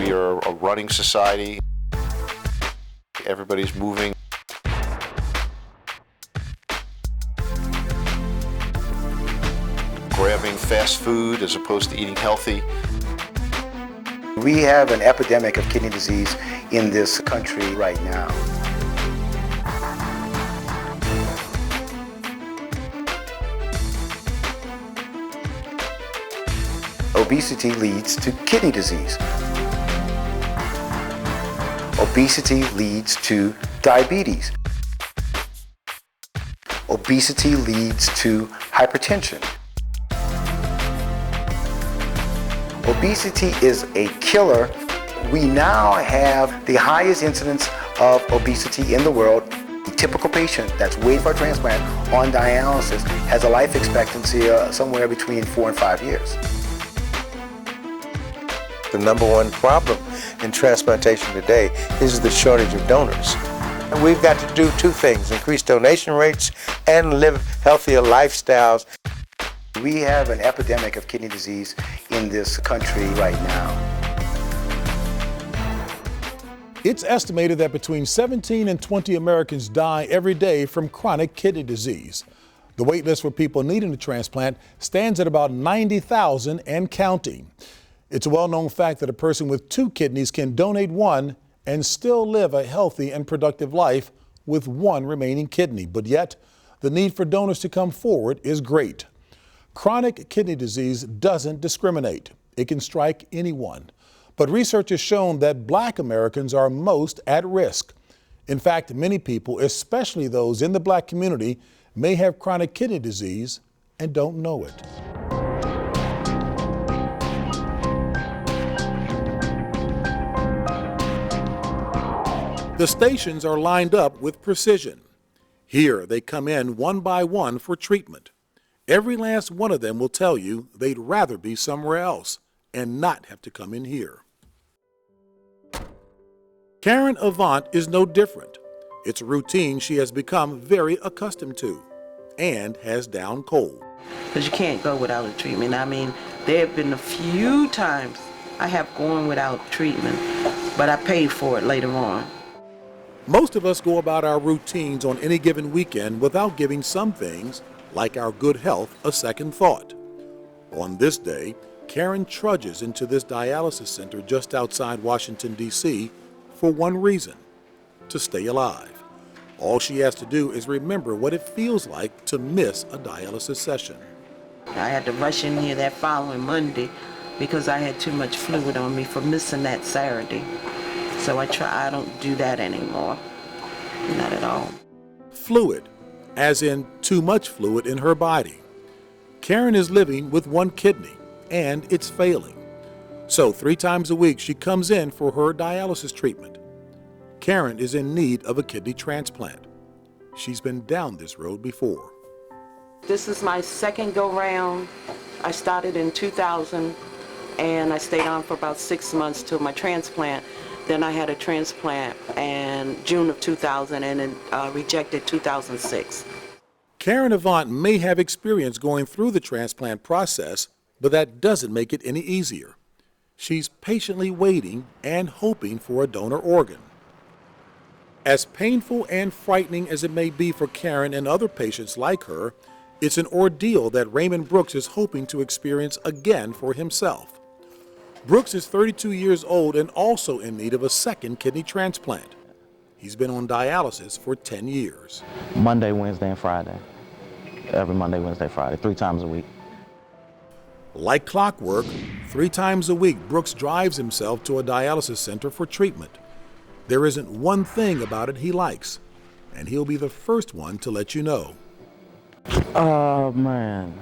We are a running society. Everybody's moving. Grabbing fast food as opposed to eating healthy. We have an epidemic of kidney disease in this country right now. Obesity leads to kidney disease. Obesity leads to diabetes. Obesity leads to hypertension. Obesity is a killer. We now have the highest incidence of obesity in the world. The typical patient that's waiting for a transplant on dialysis has a life expectancy somewhere between 4 and 5 years. The number one problem in transplantation today is the shortage of donors. And we've got to do two things: increase donation rates and live healthier lifestyles. We have an epidemic of kidney disease in this country right now. It's estimated that between 17 and 20 Americans die every day from chronic kidney disease. The wait list for people needing a transplant stands at about 90,000 and counting. It's a well-known fact that a person with 2 kidneys can donate one and still live a healthy and productive life with 1 remaining kidney. But yet, the need for donors to come forward is great. Chronic kidney disease doesn't discriminate. It can strike anyone. But research has shown that Black Americans are most at risk. In fact, many people, especially those in the Black community, may have chronic kidney disease and don't know it. The stations are lined up with precision. Here, they come in one by one for treatment. Every last one of them will tell you they'd rather be somewhere else and not have to come in here. Karen Avant is no different. It's a routine she has become very accustomed to and has down cold. Because you can't go without a treatment. I mean, there have been a few times I have gone without treatment, but I paid for it later on. Most of us go about our routines on any given weekend without giving some things, like our good health, a second thought. On this day, Karen trudges into this dialysis center just outside Washington, D.C. for one reason: to stay alive. All she has to do is remember what it feels like to miss a dialysis session. I had to rush in here that following Monday because I had too much fluid on me for missing that Saturday. So I don't do that anymore. Not at all. Fluid, as in too much fluid in her body. Karen is living with 1 kidney, and it's failing. So 3 times a week she comes in for her dialysis treatment. Karen is in need of a kidney transplant. She's been down this road before. This is my second go-round. I started in 2000, and I stayed on for about 6 months till my transplant. Then I had a transplant in June of 2000 and then rejected 2006. Karen Avant may have experience going through the transplant process, but that doesn't make it any easier. She's patiently waiting and hoping for a donor organ. As painful and frightening as it may be for Karen and other patients like her, it's an ordeal that Raymond Brooks is hoping to experience again for himself. Brooks is 32 years old and also in need of a second kidney transplant. He's been on dialysis for 10 years. Monday, Wednesday, and Friday. Every Monday, Wednesday, Friday, 3 times a week. Like clockwork, 3 times a week, Brooks drives himself to a dialysis center for treatment. There isn't one thing about it he likes, and he'll be the first one to let you know. Oh, man.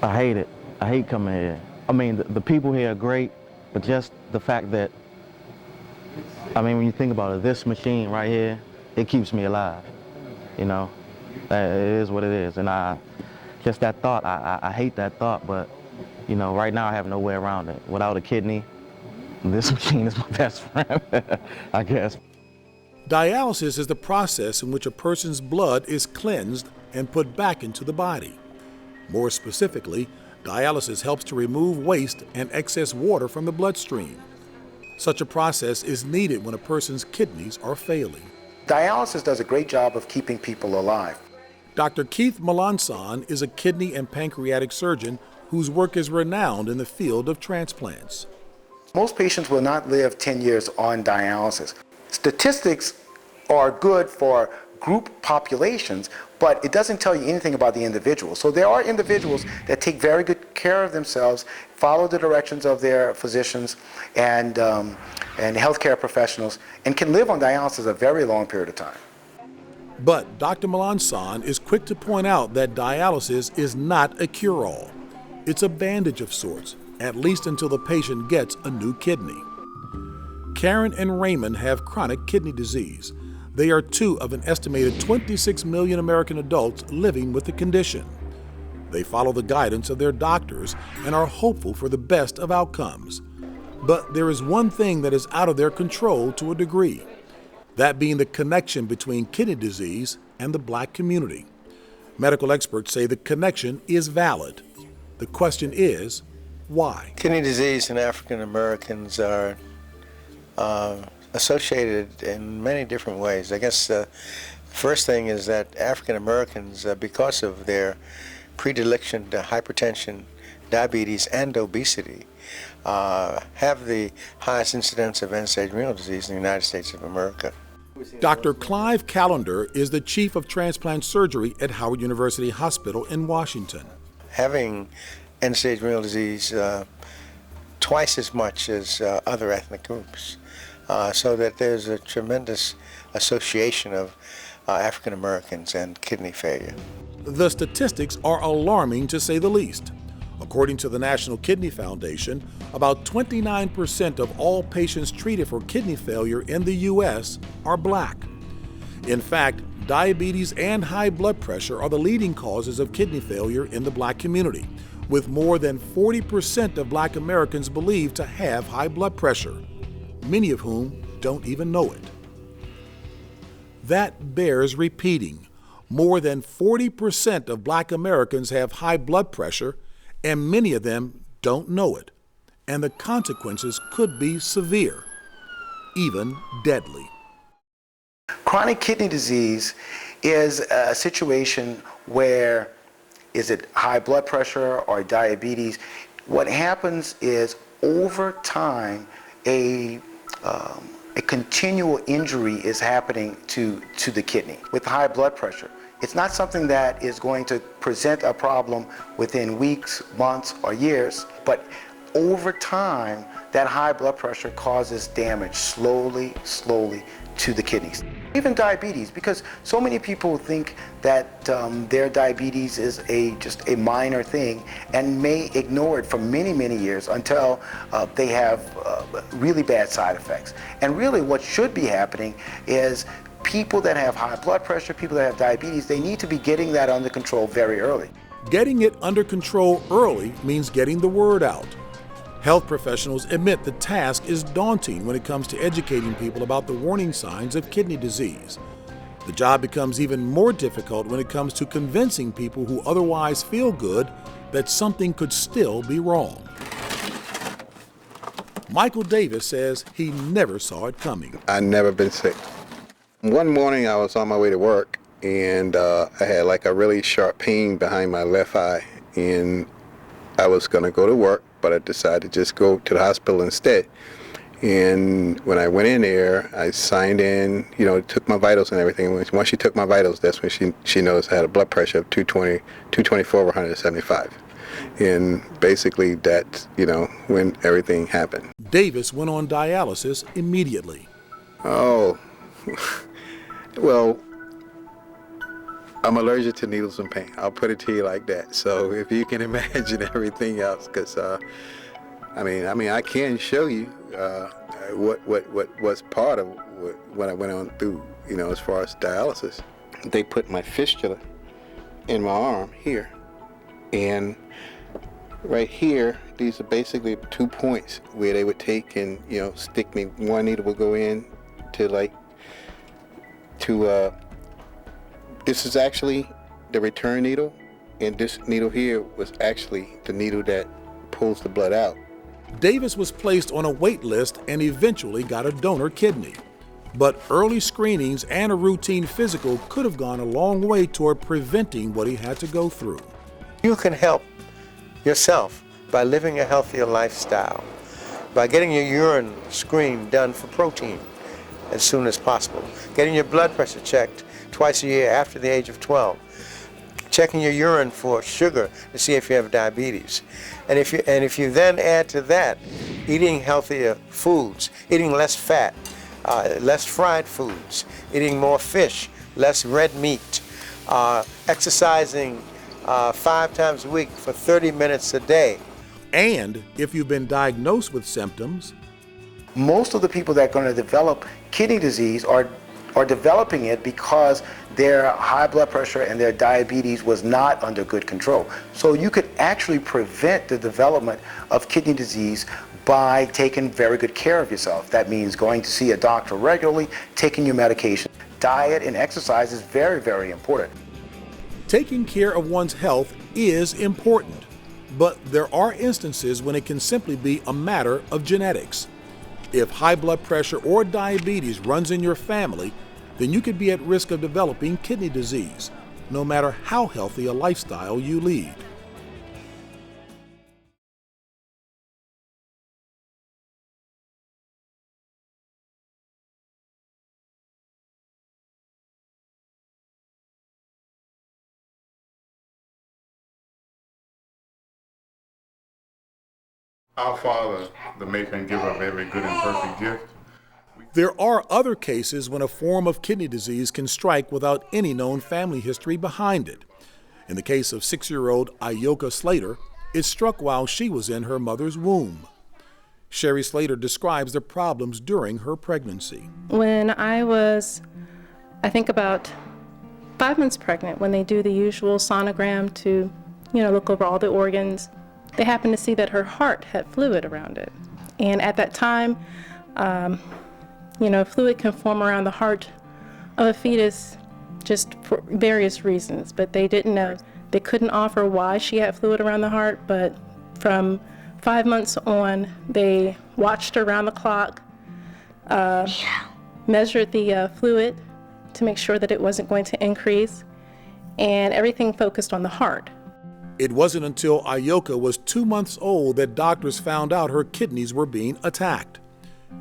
I hate it. I hate coming here. I mean, the people here are great, but just the fact that, I mean, when you think about it, this machine right here, it keeps me alive, you know? It is what it is, and just that thought, I hate that thought, but, you know, right now I have no way around it. Without a kidney, this machine is my best friend, I guess. Dialysis is the process in which a person's blood is cleansed and put back into the body. More specifically, dialysis helps to remove waste and excess water from the bloodstream. Such a process is needed when a person's kidneys are failing. Dialysis does a great job of keeping people alive. Dr. Keith Melanson is a kidney and pancreatic surgeon whose work is renowned in the field of transplants. Most patients will not live 10 years on dialysis. Statistics are good for group populations, but it doesn't tell you anything about the individual. So there are individuals that take very good care of themselves, follow the directions of their physicians and healthcare professionals, and can live on dialysis a very long period of time. But Dr. Melanson is quick to point out that dialysis is not a cure-all. It's a bandage of sorts, at least until the patient gets a new kidney. Karen and Raymond have chronic kidney disease. They are two of an estimated 26 million American adults living with the condition. They follow the guidance of their doctors and are hopeful for the best of outcomes. But there is one thing that is out of their control to a degree, that being the connection between kidney disease and the Black community. Medical experts say the connection is valid. The question is, why? Kidney disease in African Americans are associated in many different ways. I guess the first thing is that African Americans, because of their predilection to hypertension, diabetes, and obesity, have the highest incidence of end-stage renal disease in the United States of America. Dr. Clive Callender is the chief of transplant surgery at Howard University Hospital in Washington. Having end-stage renal disease twice as much as other ethnic groups, so that there's a tremendous association of African Americans and kidney failure. The statistics are alarming to say the least. According to the National Kidney Foundation, about 29% of all patients treated for kidney failure in the U.S. are Black. In fact, diabetes and high blood pressure are the leading causes of kidney failure in the Black community, with more than 40% of Black Americans believed to have high blood pressure, many of whom don't even know it. That bears repeating. More than 40% of Black Americans have high blood pressure, and many of them don't know it. And the consequences could be severe, even deadly. Chronic kidney disease is a situation where, is it high blood pressure or diabetes? What happens is, over time, a continual injury is happening to the kidney. With high blood pressure, it's not something that is going to present a problem within weeks, months, or years, but over time, that high blood pressure causes damage slowly to the kidneys. Even diabetes, because so many people think that their diabetes is just a minor thing and may ignore it for many years until they have really bad side effects. And really what should be happening is people that have high blood pressure, people that have diabetes, they need to be getting that under control very early. Getting it under control early means getting the word out. Health professionals admit the task is daunting when it comes to educating people about the warning signs of kidney disease. The job becomes even more difficult when it comes to convincing people who otherwise feel good that something could still be wrong. Michael Davis says he never saw it coming. I've never been sick. One morning I was on my way to work, and I had like a really sharp pain behind my left eye, and I was going to go to work, but I decided to just go to the hospital instead. And when I went in there, I signed in, took my vitals and everything. Once she took my vitals, that's when she noticed I had a blood pressure of 224/175. And basically that's, when everything happened. Davis went on dialysis immediately. Oh, well, I'm allergic to needles and pain. I'll put it to you like that. So if you can imagine everything else, because I can show you what was part of what I went on through, as far as dialysis. They put my fistula in my arm here, and right here, these are basically 2 points where they would take and stick me. One needle would go in to this is actually the return needle, and this needle here was actually the needle that pulls the blood out. Davis was placed on a wait list and eventually got a donor kidney. But early screenings and a routine physical could have gone a long way toward preventing what he had to go through. You can help yourself by living a healthier lifestyle, by getting your urine screen done for protein as soon as possible, getting your blood pressure checked twice a year after the age of 12, checking your urine for sugar to see if you have diabetes. And if you then add to that eating healthier foods, eating less fat, less fried foods, eating more fish, less red meat, exercising 5 times a week for 30 minutes a day. And if you've been diagnosed with symptoms, Most of the people that are going to develop kidney disease are developing it because their high blood pressure and their diabetes was not under good control. So you could actually prevent the development of kidney disease by taking very good care of yourself. That means going to see a doctor regularly, taking your medication. Diet and exercise is very, very important. taking care of one's health is important. But there are instances when it can simply be a matter of genetics. If high blood pressure or diabetes runs in your family, then you could be at risk of developing kidney disease, no matter how healthy a lifestyle you lead. Our Father, the maker and giver of every good and perfect gift. There are other cases when a form of kidney disease can strike without any known family history behind it. In the case of 6-year-old Ayoka Slater, it struck while she was in her mother's womb. Sherry Slater describes the problems during her pregnancy. When I was, I think about 5 months pregnant, when they do the usual sonogram to, look over all the organs, they happened to see that her heart had fluid around it. And at that time, fluid can form around the heart of a fetus just for various reasons, but they didn't know. They couldn't offer why she had fluid around the heart, but from 5 months on, they watched her around the clock, measured the fluid to make sure that it wasn't going to increase, and everything focused on the heart. It wasn't until Ayoka was 2 months old that doctors found out her kidneys were being attacked.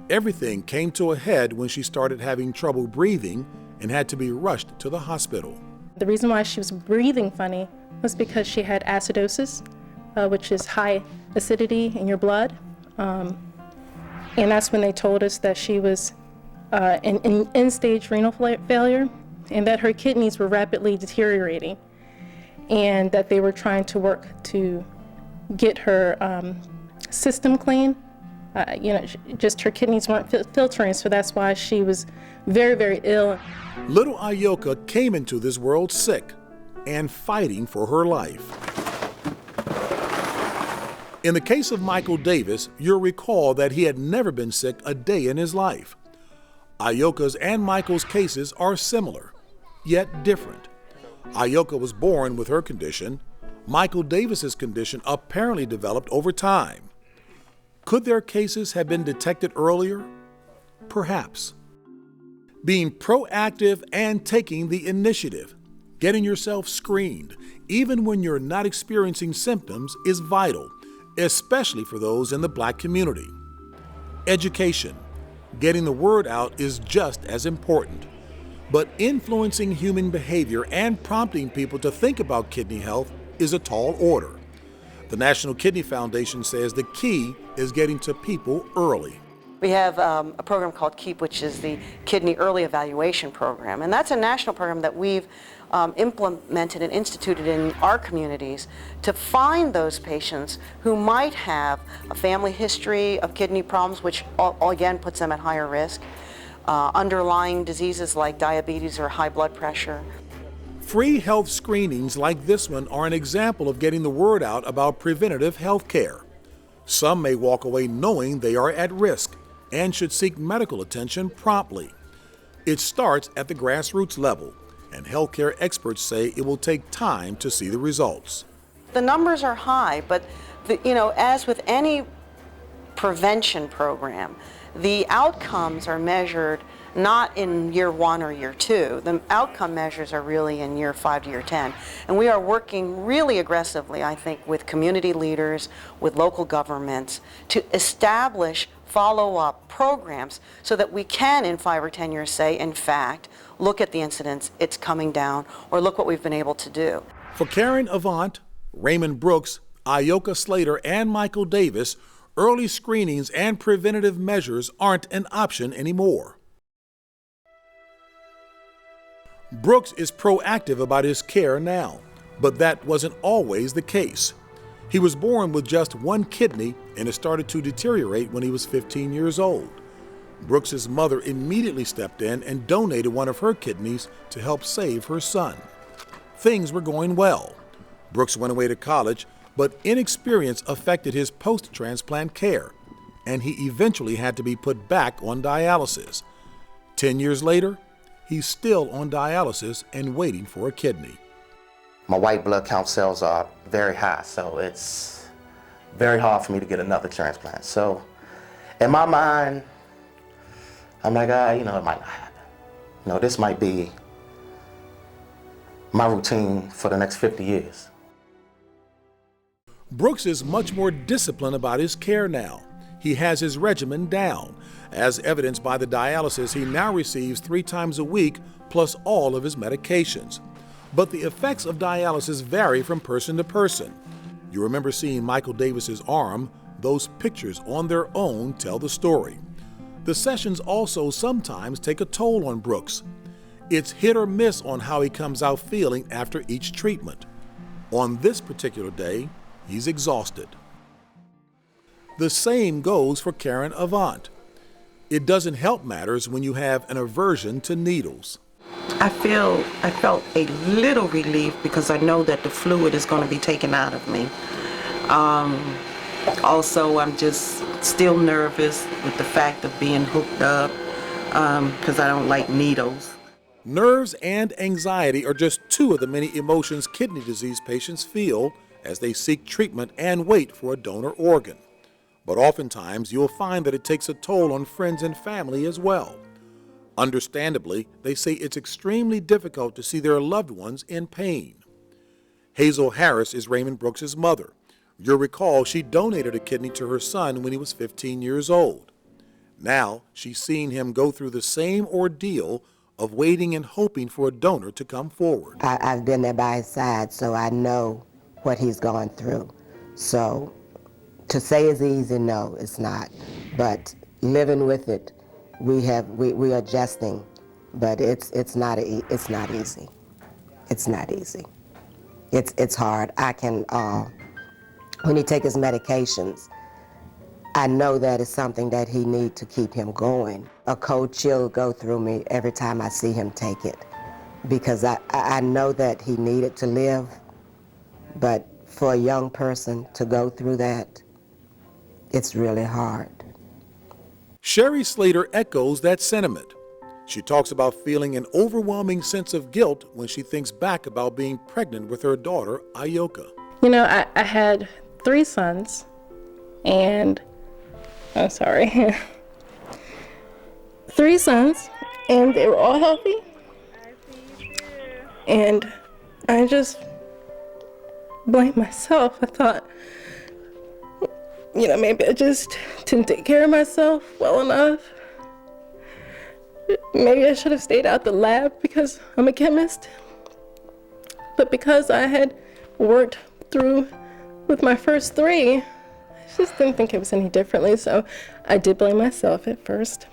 Everything came to a head when she started having trouble breathing and had to be rushed to the hospital. The reason why she was breathing funny was because she had acidosis, which is high acidity in your blood. And that's when they told us that she was in end-stage renal failure and that her kidneys were rapidly deteriorating, and that they were trying to work to get her system clean. Just her kidneys weren't filtering, so that's why she was very, very ill. Little Ayoka came into this world sick and fighting for her life. In the case of Michael Davis, you'll recall that he had never been sick a day in his life. Ayoka's and Michael's cases are similar, yet different. Ayoka was born with her condition. Michael Davis's condition apparently developed over time. Could their cases have been detected earlier? Perhaps. Being proactive and taking the initiative, getting yourself screened, even when you're not experiencing symptoms, is vital, especially for those in the Black community. Education, getting the word out, is just as important. But influencing human behavior and prompting people to think about kidney health is a tall order. The National Kidney Foundation says the key is getting to people early. We have a program called KEEP, which is the Kidney Early Evaluation Program. And that's a national program that we've implemented and instituted in our communities to find those patients who might have a family history of kidney problems, which again puts them at higher risk. Underlying diseases like diabetes or high blood pressure. Free health screenings like this one are an example of getting the word out about preventative health care. Some may walk away knowing they are at risk and should seek medical attention promptly. It starts at the grassroots level, and healthcare experts say it will take time to see the results. The numbers are high, but as with any prevention program. The outcomes are measured not in year 1 or year 2. The outcome measures are really in year 5 to year 10. And we are working really aggressively, I think, with community leaders, with local governments, to establish follow-up programs so that we can, in 5 or 10 years, say, in fact, look at the incidence, it's coming down, or look what we've been able to do. For Karen Avant, Raymond Brooks, Ioka Slater, and Michael Davis, early screenings and preventative measures aren't an option anymore. Brooks is proactive about his care now, but that wasn't always the case. He was born with just one kidney and it started to deteriorate when he was 15 years old. Brooks's mother immediately stepped in and donated one of her kidneys to help save her son. Things were going well. Brooks went away to college, but inexperience affected his post-transplant care, and he eventually had to be put back on dialysis. 10 years later, he's still on dialysis and waiting for a kidney. My white blood count cells are very high, so it's very hard for me to get another transplant. So in my mind, I'm like, it might not happen. This might be my routine for the next 50 years. Brooks is much more disciplined about his care now. He has his regimen down, as evidenced by the dialysis he now receives 3 times a week, plus all of his medications. But the effects of dialysis vary from person to person. You remember seeing Michael Davis's arm. Those pictures on their own tell the story. The sessions also sometimes take a toll on Brooks. It's hit or miss on how he comes out feeling after each treatment. On this particular day, he's exhausted. The same goes for Karen Avant. It doesn't help matters when you have an aversion to needles. I felt a little relief because I know that the fluid is going to be taken out of me. Also, I'm just still nervous with the fact of being hooked up because I don't like needles. Nerves and anxiety are just 2 of the many emotions kidney disease patients feel as they seek treatment and wait for a donor organ. But oftentimes, you'll find that it takes a toll on friends and family as well. Understandably, they say it's extremely difficult to see their loved ones in pain. Hazel Harris is Raymond Brooks' mother. You'll recall she donated a kidney to her son when he was 15 years old. Now, she's seen him go through the same ordeal of waiting and hoping for a donor to come forward. I've been there by his side, so I know what he's going through. So to say it's easy, no, it's not. But living with it, we are adjusting, but it's not easy. It's not easy. It's hard. I can when he takes his medications, I know that it's something that he needs to keep him going. A cold chill go through me every time I see him take it, because I know that he needed to live, but for a young person to go through that, it's really hard. Sherry Slater echoes that sentiment. She talks about feeling an overwhelming sense of guilt when she thinks back about being pregnant with her daughter, Ioka. I had 3 sons, and 3 sons, and they were all healthy. And I just blamed myself. I thought, maybe I just didn't take care of myself well enough. Maybe I should have stayed out the lab because I'm a chemist. But because I had worked through with my first 3, I just didn't think it was any differently, so I did blame myself at first.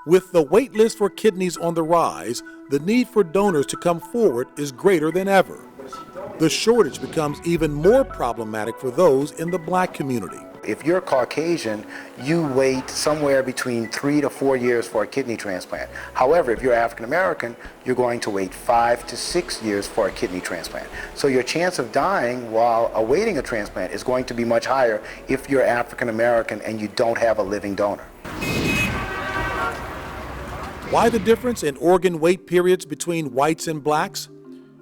With the wait list for kidneys on the rise, the need for donors to come forward is greater than ever. The shortage becomes even more problematic for those in the Black community. If you're Caucasian, you wait somewhere between 3 to 4 years for a kidney transplant. However, if you're African American, you're going to wait 5 to 6 years for a kidney transplant. So your chance of dying while awaiting a transplant is going to be much higher if you're African American and you don't have a living donor. Why the difference in organ wait periods between whites and blacks?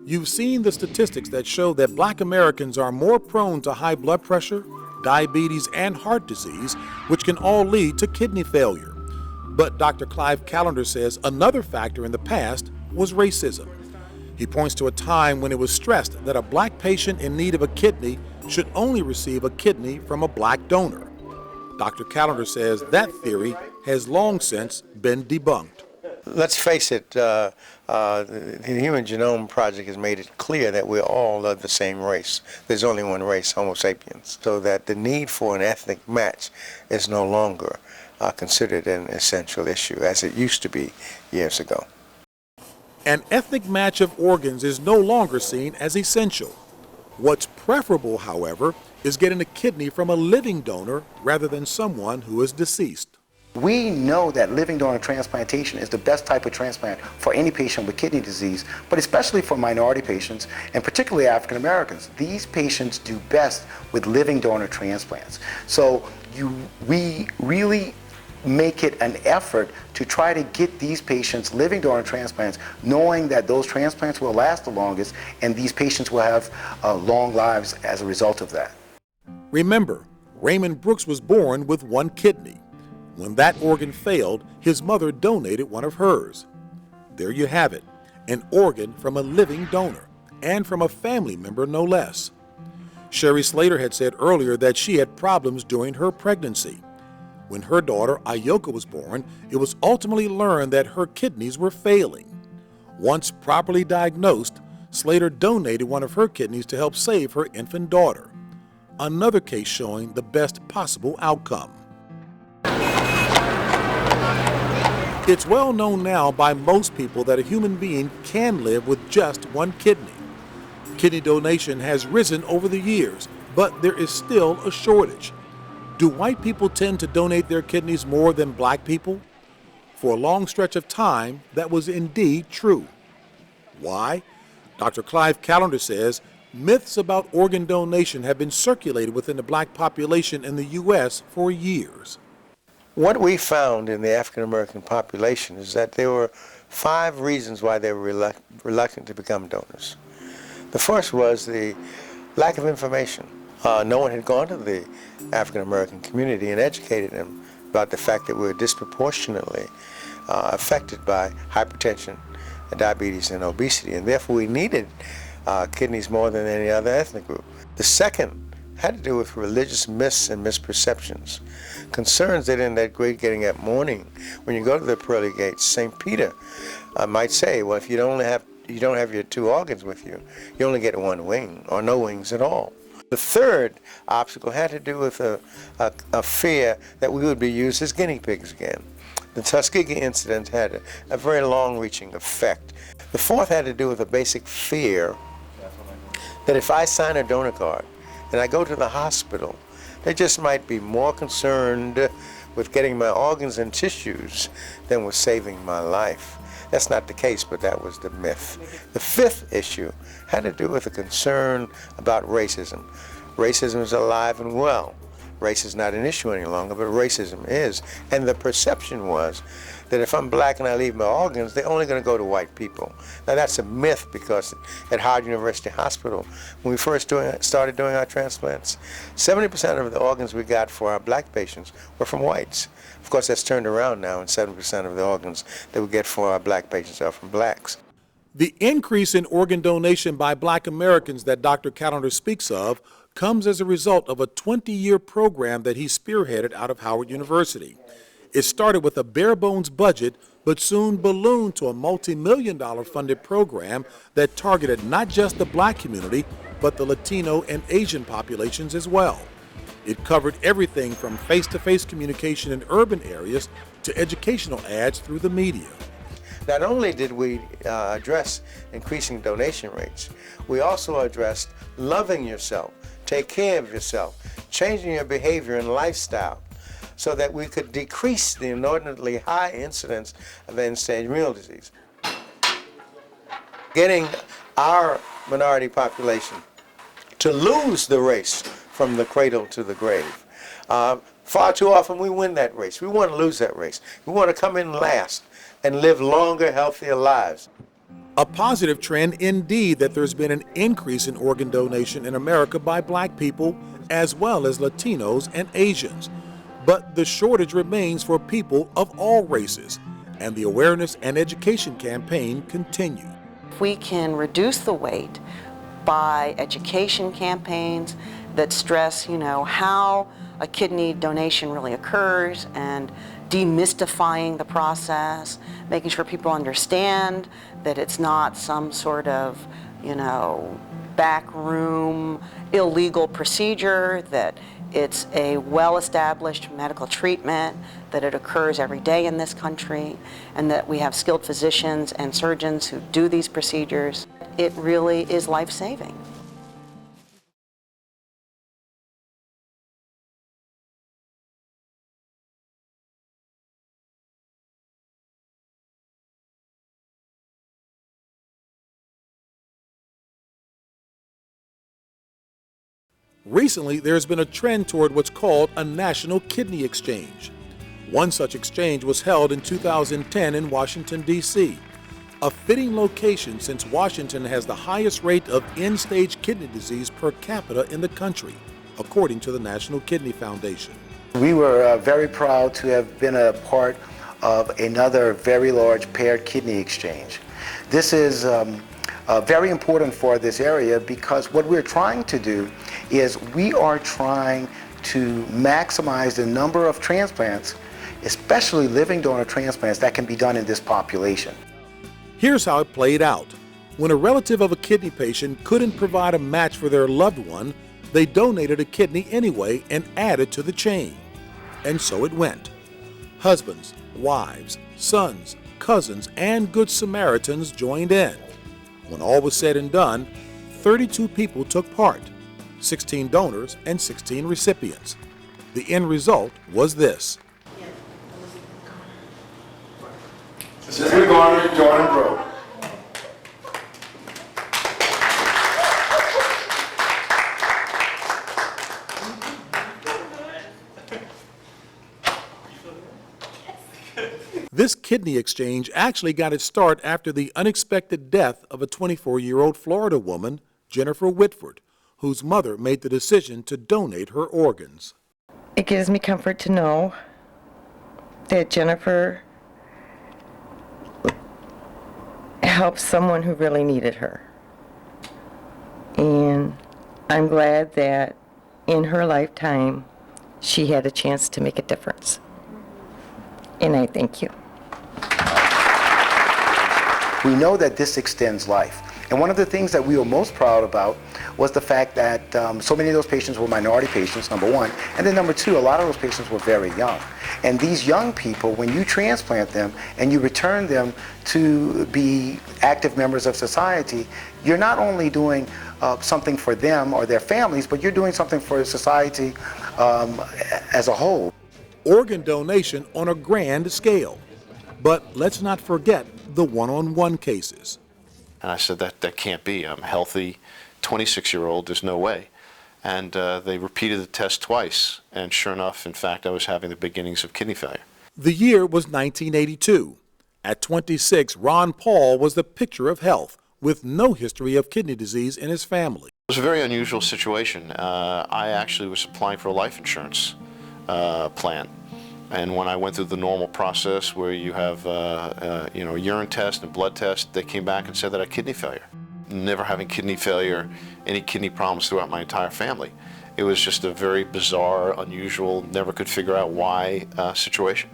You've seen the statistics that show that black Americans are more prone to high blood pressure, diabetes, and heart disease, which can all lead to kidney failure. But Dr. Clive Callender says another factor in the past was racism. He points to a time when it was stressed that a black patient in need of a kidney should only receive a kidney from a black donor. Dr. Callender says that theory has long since been debunked. Let's face it, the Human Genome Project has made it clear that we're all of the same race. There's only one race, Homo sapiens. So that the need for an ethnic match is no longer considered an essential issue, as it used to be years ago. An ethnic match of organs is no longer seen as essential. What's preferable, however, is getting a kidney from a living donor rather than someone who is deceased. We know that living donor transplantation is the best type of transplant for any patient with kidney disease, but especially for minority patients, and particularly African Americans. These patients do best with living donor transplants. So we really make it an effort to try to get these patients living donor transplants, knowing that those transplants will last the longest and these patients will have long lives as a result of that. Remember, Raymond Brooks was born with one kidney. When that organ failed, his mother donated one of hers. There you have it, an organ from a living donor, and from a family member no less. Sherry Slater had said earlier that she had problems during her pregnancy. When her daughter, Ayoka, was born, it was ultimately learned that her kidneys were failing. Once properly diagnosed, Slater donated one of her kidneys to help save her infant daughter. Another case showing the best possible outcome. It's well known now by most people that a human being can live with just one kidney. Kidney donation has risen over the years, but there is still a shortage. Do white people tend to donate their kidneys more than black people? For a long stretch of time, that was indeed true. Why? Dr. Clive Callender says myths about organ donation have been circulated within the black population in the U.S. for years. What we found in the African American population is that there were 5 reasons why they were reluctant to become donors. The first was the lack of information. No one had gone to the African American community and educated them about the fact that we were disproportionately affected by hypertension, diabetes, and obesity, and therefore we needed kidneys more than any other ethnic group. The second had to do with religious myths and misperceptions. Concerns that in that great getting up morning, when you go to the pearly gates, St. Peter might say, well, if you don't have your 2 organs with you, you only get 1 wing, or no wings at all. The third obstacle had to do with a fear that we would be used as guinea pigs again. The Tuskegee incident had a very long-reaching effect. The fourth had to do with a basic fear that if I sign a donor card and I go to the hospital, they just might be more concerned with getting my organs and tissues than with saving my life. That's not the case, but that was the myth. The fifth issue had to do with a concern about racism. Racism is alive and well. Race is not an issue any longer, but racism is. And the perception was that if I'm black and I leave my organs, they're only going to go to white people. Now that's a myth, because at Howard University Hospital, when we first started doing our transplants, 70% of the organs we got for our black patients were from whites. Of course, that's turned around now, and 7% of the organs that we get for our black patients are from blacks. The increase in organ donation by black Americans that Dr. Callender speaks of comes as a result of a 20-year program that he spearheaded out of Howard University. It started with a bare-bones budget, but soon ballooned to a multi-million-dollar funded program that targeted not just the black community, but the Latino and Asian populations as well. It covered everything from face-to-face communication in urban areas to educational ads through the media. Not only did we address increasing donation rates, we also addressed loving yourself, take care of yourself, changing your behavior and lifestyle so that we could decrease the inordinately high incidence of end-stage renal disease. Getting our minority population to lose the race from the cradle to the grave. Far too often we win that race. We want to lose that race. We want to come in last and live longer, healthier lives. A positive trend indeed that there's been an increase in organ donation in America by black people as well as Latinos and Asians. But the shortage remains for people of all races, and the awareness and education campaign continue. If we can reduce the wait by education campaigns that stress, how a kidney donation really occurs and demystifying the process, making sure people understand that it's not some sort of, backroom illegal procedure, that it's a well-established medical treatment, that it occurs every day in this country, and that we have skilled physicians and surgeons who do these procedures. It really is life-saving. Recently, there's been a trend toward what's called a national kidney exchange. One such exchange was held in 2010 in Washington, D.C., a fitting location since Washington has the highest rate of end-stage kidney disease per capita in the country, according to the National Kidney Foundation. We were very proud to have been a part of another very large paired kidney exchange. This is very important for this area because what we're trying to do is we are trying to maximize the number of transplants, especially living donor transplants, that can be done in this population. Here's how it played out. When a relative of a kidney patient couldn't provide a match for their loved one, they donated a kidney anyway and added to the chain. And so it went. Husbands, wives, sons, cousins, and Good Samaritans joined in. When all was said and done, 32 people took part, 16 donors and 16 recipients. The end result was this. We're going to Jordan Bro. This kidney exchange actually got its start after the unexpected death of a 24-year-old Florida woman, Jennifer Whitford, whose mother made the decision to donate her organs. It gives me comfort to know that Jennifer helped someone who really needed her. And I'm glad that in her lifetime, she had a chance to make a difference. And I thank you. We know that this extends life. And one of the things that we were most proud about was the fact that so many of those patients were minority patients, number one. And then number two, a lot of those patients were very young. And these young people, when you transplant them and you return them to be active members of society, you're not only doing something for them or their families, but you're doing something for society as a whole. Organ donation on a grand scale. But let's not forget the one-on-one cases. And I said, that can't be. I'm a healthy 26-year-old, there's no way. And they repeated the test twice, and sure enough, in fact, I was having the beginnings of kidney failure. The year was 1982. At 26, Ron Paul was the picture of health, with no history of kidney disease in his family. It was a very unusual situation. I actually was applying for a life insurance plan. And when I went through the normal process where you have a urine test and blood test, they came back and said that I had kidney failure. Never having kidney failure, any kidney problems throughout my entire family. It was just a very bizarre, unusual, never could figure out why situation.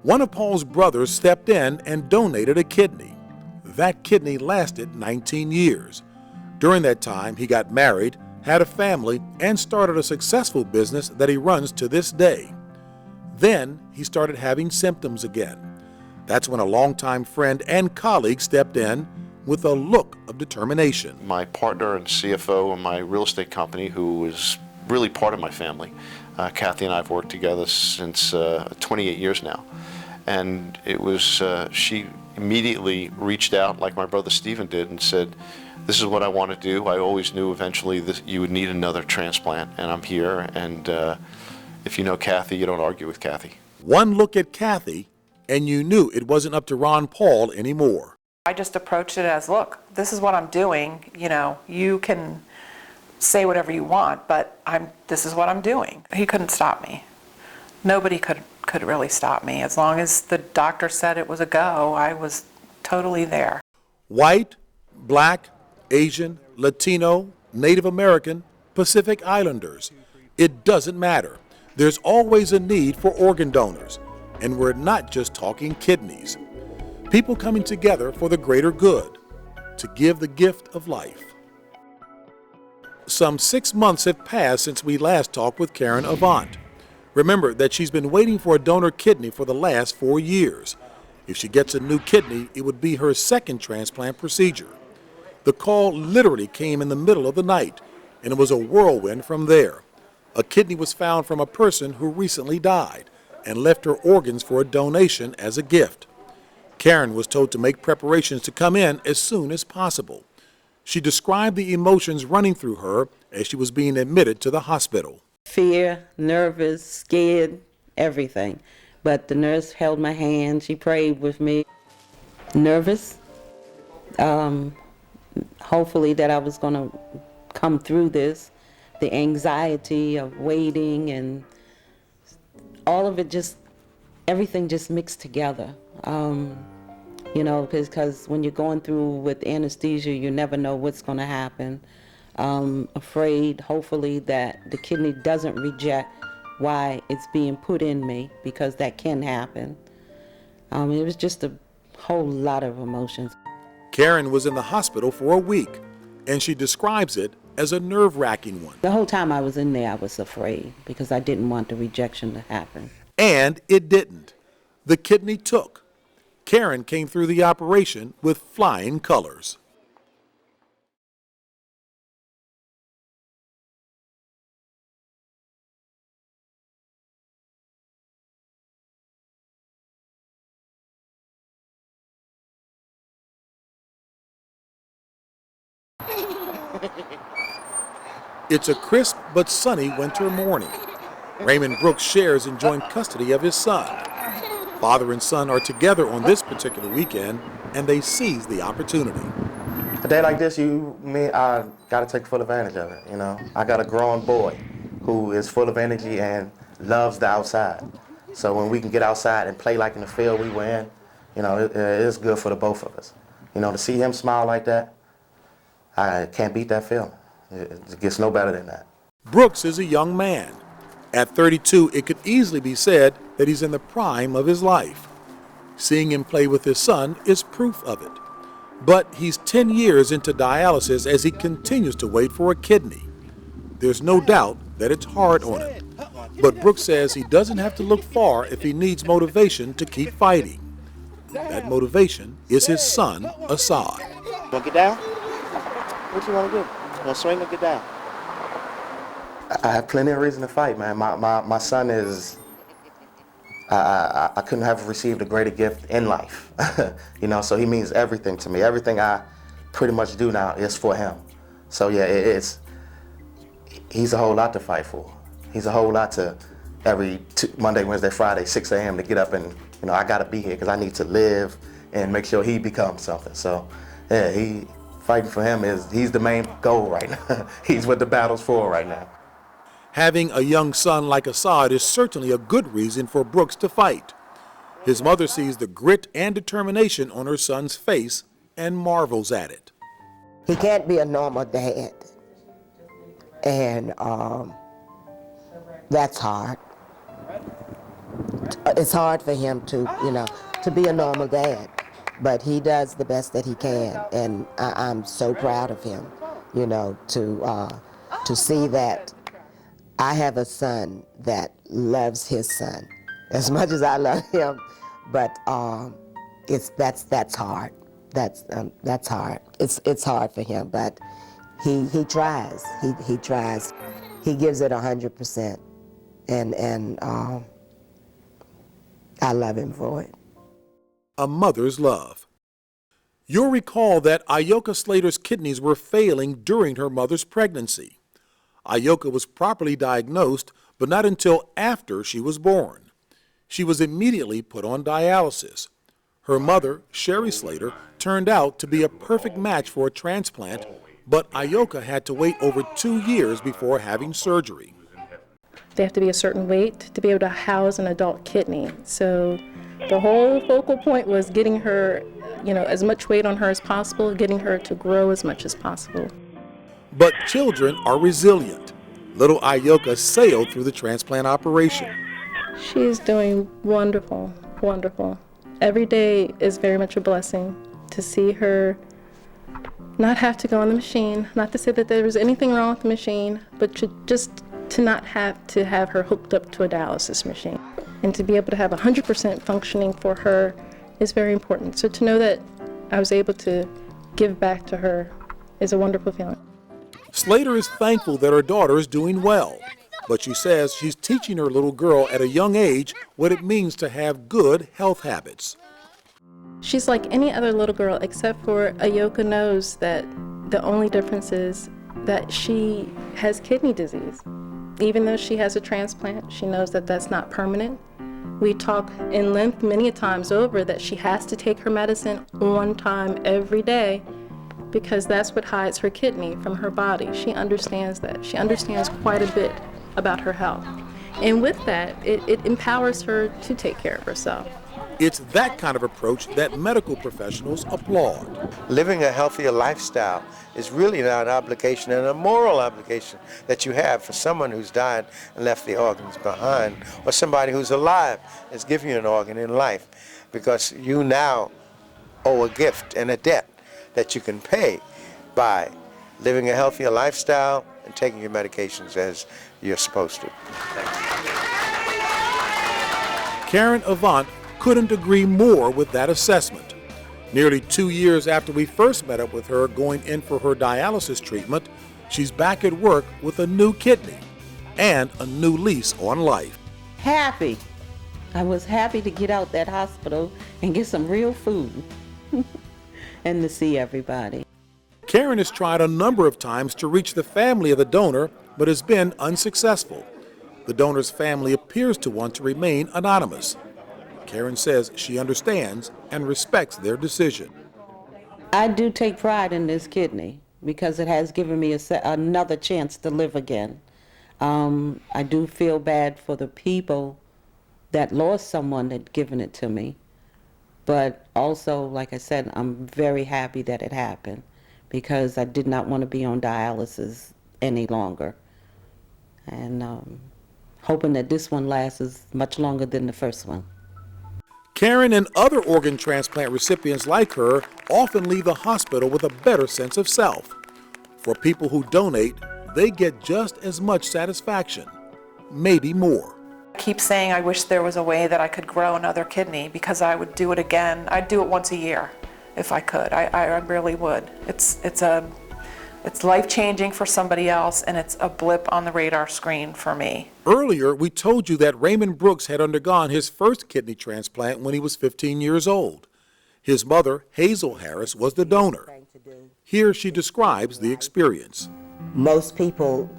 One of Paul's brothers stepped in and donated a kidney. That kidney lasted 19 years. During that time, he got married, had a family, and started a successful business that he runs to this day. Then he started having symptoms again. That's when a longtime friend and colleague stepped in with a look of determination. My partner and CFO in my real estate company, who was really part of my family. Kathy and I have worked together since 28 years now. And it was, she immediately reached out like my brother Stephen did and said, this is what I want to do. I always knew eventually that you would need another transplant, and I'm here. And if you know Kathy, you don't argue with Kathy. One look at Kathy, and you knew it wasn't up to Ron Paul anymore. I just approached it as, look, this is what I'm doing. You know, you can say whatever you want, but this is what I'm doing. He couldn't stop me. Nobody could really stop me. As long as the doctor said it was a go, I was totally there. White, black, Asian, Latino, Native American, Pacific Islanders. It doesn't matter. There's always a need for organ donors. And we're not just talking kidneys. People coming together for the greater good, to give the gift of life. Some 6 months have passed since we last talked with Karen Avant. Remember that she's been waiting for a donor kidney for the last 4 years. If she gets a new kidney, it would be her second transplant procedure. The call literally came in the middle of the night, and it was a whirlwind from there. A kidney was found from a person who recently died and left her organs for a donation as a gift. Karen was told to make preparations to come in as soon as possible. She described the emotions running through her as she was being admitted to the hospital. Fear, nervous, scared, everything. But the nurse held my hand. She prayed with me. Nervous. Hopefully that I was going to come through this. The anxiety of waiting and all of it, just everything just mixed together. You know, because when you're going through with anesthesia, you never know what's going to happen. Afraid, hopefully, that the kidney doesn't reject why it's being put in me, because that can happen. It was just a whole lot of emotions. Karen was in the hospital for a week, and she describes it as a nerve-wracking one. The whole time I was in there, I was afraid because I didn't want the rejection to happen. And it didn't. The kidney took. Karen came through the operation with flying colors. It's a crisp but sunny winter morning. Raymond Brooks shares in joint custody of his son. Father and son are together on this particular weekend, and they seize the opportunity. A day like this, I gotta take full advantage of it, you know. I got a growing boy who is full of energy and loves the outside. So when we can get outside and play like in the field we were in, you know, it's good for the both of us. You know, to see him smile like that, I can't beat that feeling. It gets no better than that. Brooks is a young man. At 32, it could easily be said that he's in the prime of his life. Seeing him play with his son is proof of it. But he's 10 years into dialysis as he continues to wait for a kidney. There's no doubt that it's hard on him. But Brooks says he doesn't have to look far if he needs motivation to keep fighting. That motivation is his son, Assad. You wanna get down? What you wanna do? You wanna swing or get down? I have plenty of reason to fight, man. My son is, I couldn't have received a greater gift in life. You know, so he means everything to me. Everything I pretty much do now is for him. So yeah, he's a whole lot to fight for. He's a whole lot to every Monday, Wednesday, Friday, 6 a.m. to get up and, you know, I gotta be here because I need to live and make sure he becomes something. So yeah, fighting for him he's the main goal right now. He's what the battle's for right now. Having a young son like Assad is certainly a good reason for Brooks to fight. His mother sees the grit and determination on her son's face and marvels at it. He can't be a normal dad, and that's hard. It's hard for him to, you know, to be a normal dad, but he does the best that he can, and I'm so proud of him, you know, to see that I have a son that loves his son as much as I love him, but that's hard. That's hard. It's hard for him, but he tries. He tries. he gives it 100%, and I love him for it. A mother's love. You'll recall that Ayoka Slater's kidneys were failing during her mother's pregnancy. Ayoka was properly diagnosed, but not until after she was born. She was immediately put on dialysis. Her mother, Sherry Slater, turned out to be a perfect match for a transplant, but Ayoka had to wait over 2 years before having surgery. They have to be a certain weight to be able to house an adult kidney. So the whole focal point was getting her, as much weight on her as possible, getting her to grow as much as possible. But children are resilient. Little Ayoka sailed through the transplant operation. She's doing wonderful, wonderful. Every day is very much a blessing to see her not have to go on the machine. Not to say that there was anything wrong with the machine, but to not have to have her hooked up to a dialysis machine. And to be able to have 100% functioning for her is very important. So to know that I was able to give back to her is a wonderful feeling. Slater is thankful that her daughter is doing well, but she says she's teaching her little girl at a young age what it means to have good health habits. She's like any other little girl, except for Ayoka knows that the only difference is that she has kidney disease. Even though she has a transplant, she knows that that's not permanent. We talk in length many times over that she has to take her medicine on time every day because that's what hides her kidney from her body. She understands that. She understands quite a bit about her health. And with that, it empowers her to take care of herself. It's that kind of approach that medical professionals applaud. Living a healthier lifestyle is really now an obligation and a moral obligation that you have for someone who's died and left the organs behind, or somebody who's alive is giving you an organ in life, because you now owe a gift and a debt that you can pay by living a healthier lifestyle and taking your medications as you're supposed to. Karen Avant couldn't agree more with that assessment. Nearly 2 years after we first met up with her going in for her dialysis treatment, she's back at work with a new kidney and a new lease on life. Happy. I was happy to get out that hospital and get some real food and to see everybody. Karen has tried a number of times to reach the family of the donor, but has been unsuccessful. The donor's family appears to want to remain anonymous. Karen says she understands and respects their decision. I do take pride in this kidney because it has given me another chance to live again. I do feel bad for the people that lost someone that given it to me. But also, like I said, I'm very happy that it happened because I did not want to be on dialysis any longer. And hoping that this one lasts much longer than the first one. Karen and other organ transplant recipients like her often leave the hospital with a better sense of self. For people who donate, they get just as much satisfaction, maybe more. I keep saying I wish there was a way that I could grow another kidney because I would do it again. I'd do it once a year if I could. I really would. It's life-changing for somebody else, and it's a blip on the radar screen for me. Earlier, we told you that Raymond Brooks had undergone his first kidney transplant when he was 15 years old. His mother, Hazel Harris, was the donor. Here she describes the experience. Most people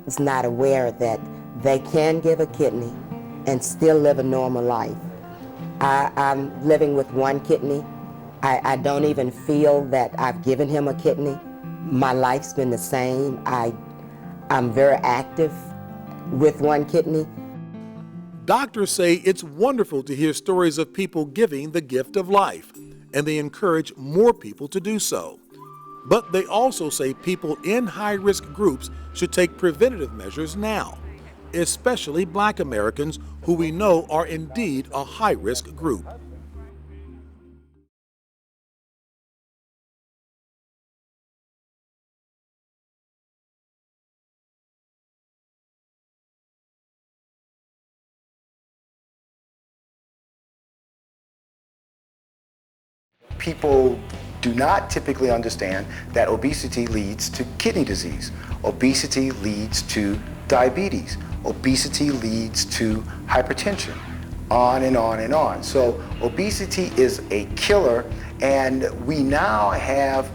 is not aware that they can give a kidney and still live a normal life. I'm living with one kidney. I don't even feel that I've given him a kidney. My life's been the same. I'm very active with one kidney. Doctors say it's wonderful to hear stories of people giving the gift of life, and they encourage more people to do so. But they also say people in high-risk groups should take preventative measures now, especially Black Americans, who we know are indeed a high-risk group. People do not typically understand that obesity leads to kidney disease. Obesity leads to diabetes. Obesity leads to hypertension, on and on and on. So obesity is a killer, and we now have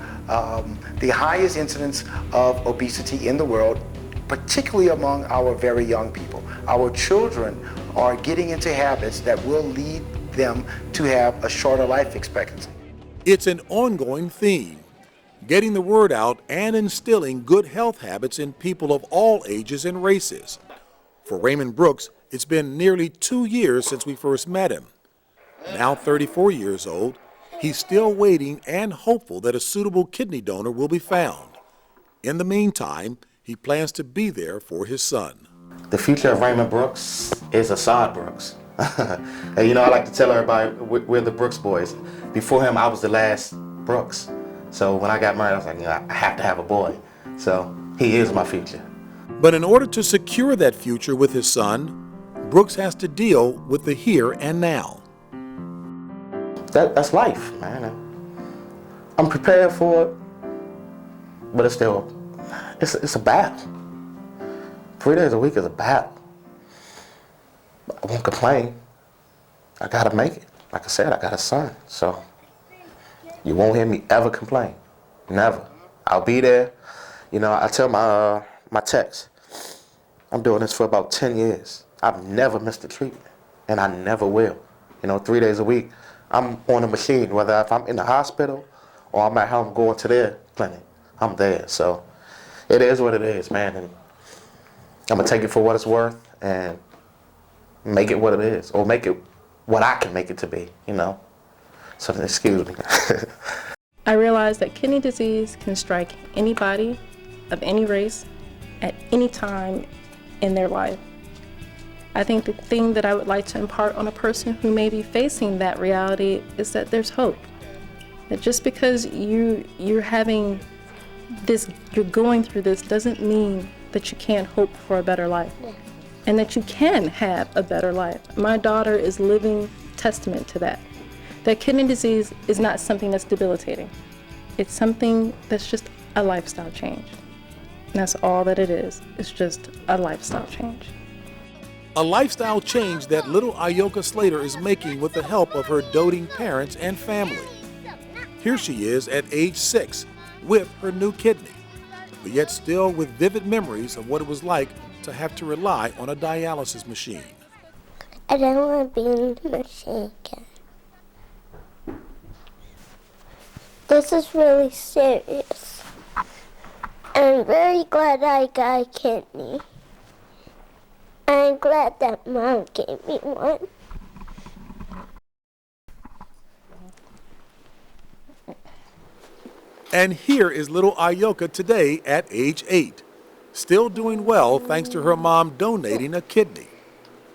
the highest incidence of obesity in the world, particularly among our very young people. Our children are getting into habits that will lead them to have a shorter life expectancy. It's an ongoing theme, getting the word out and instilling good health habits in people of all ages and races. For Raymond Brooks, it's been nearly 2 years since we first met him. Now 34 years old, he's still waiting and hopeful that a suitable kidney donor will be found. In the meantime, he plans to be there for his son. The future of Raymond Brooks is Assad Brooks. And you know, I like to tell everybody we're the Brooks boys. Before him, I was the last Brooks. So when I got married, I was like, you know, I have to have a boy. So he is my future. But in order to secure that future with his son, Brooks has to deal with the here and now. That's life, man. I'm prepared for it, but it's still, it's a battle. 3 days a week is a battle. I won't complain. I gotta make it. Like I said, I got a son, so you won't hear me ever complain. Never. I'll be there. You know, I tell my techs, I'm doing this for about 10 years. I've never missed a treatment, and I never will. You know, 3 days a week, I'm on a machine, whether if I'm in the hospital or I'm at home going to their clinic, I'm there. So it is what it is, man, and I'm gonna take it for what it's worth and make it what it is, or make it what I can make it to be, you know? So excuse me. I realized that kidney disease can strike anybody of any race at any time in their life. I think the thing that I would like to impart on a person who may be facing that reality is that there's hope. That just because you're having this, you're going through this, doesn't mean that you can't hope for a better life. And that you can have a better life. My daughter is living testament to that. That kidney disease is not something that's debilitating. It's something that's just a lifestyle change. And that's all that it is. It's just a lifestyle change. A lifestyle change that little Ayoka Slater is making with the help of her doting parents and family. Here she is at age 6 with her new kidney, but yet still with vivid memories of what it was like to have to rely on a dialysis machine. I don't want to be in the machine again. This is really serious. I'm very glad I got a kidney. I'm glad that Mom gave me one. And here is little Ayoka today at age 8. Still doing well thanks to her mom donating a kidney.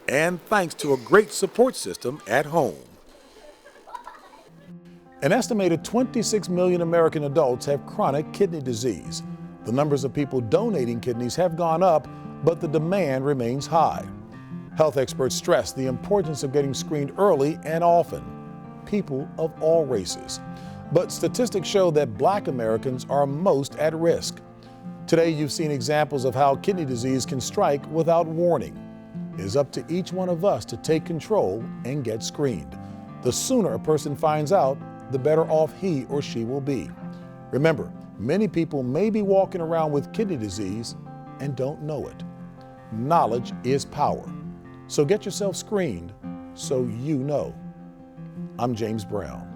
And thanks to a great support system at home. An estimated 26 million American adults have chronic kidney disease. The numbers of people donating kidneys have gone up, but the demand remains high. Health experts stress the importance of getting screened early and often. People of all races. But statistics show that Black Americans are most at risk. Today, you've seen examples of how kidney disease can strike without warning. It is up to each one of us to take control and get screened. The sooner a person finds out, the better off he or she will be. Remember, many people may be walking around with kidney disease and don't know it. Knowledge is power. So get yourself screened so you know. I'm James Brown.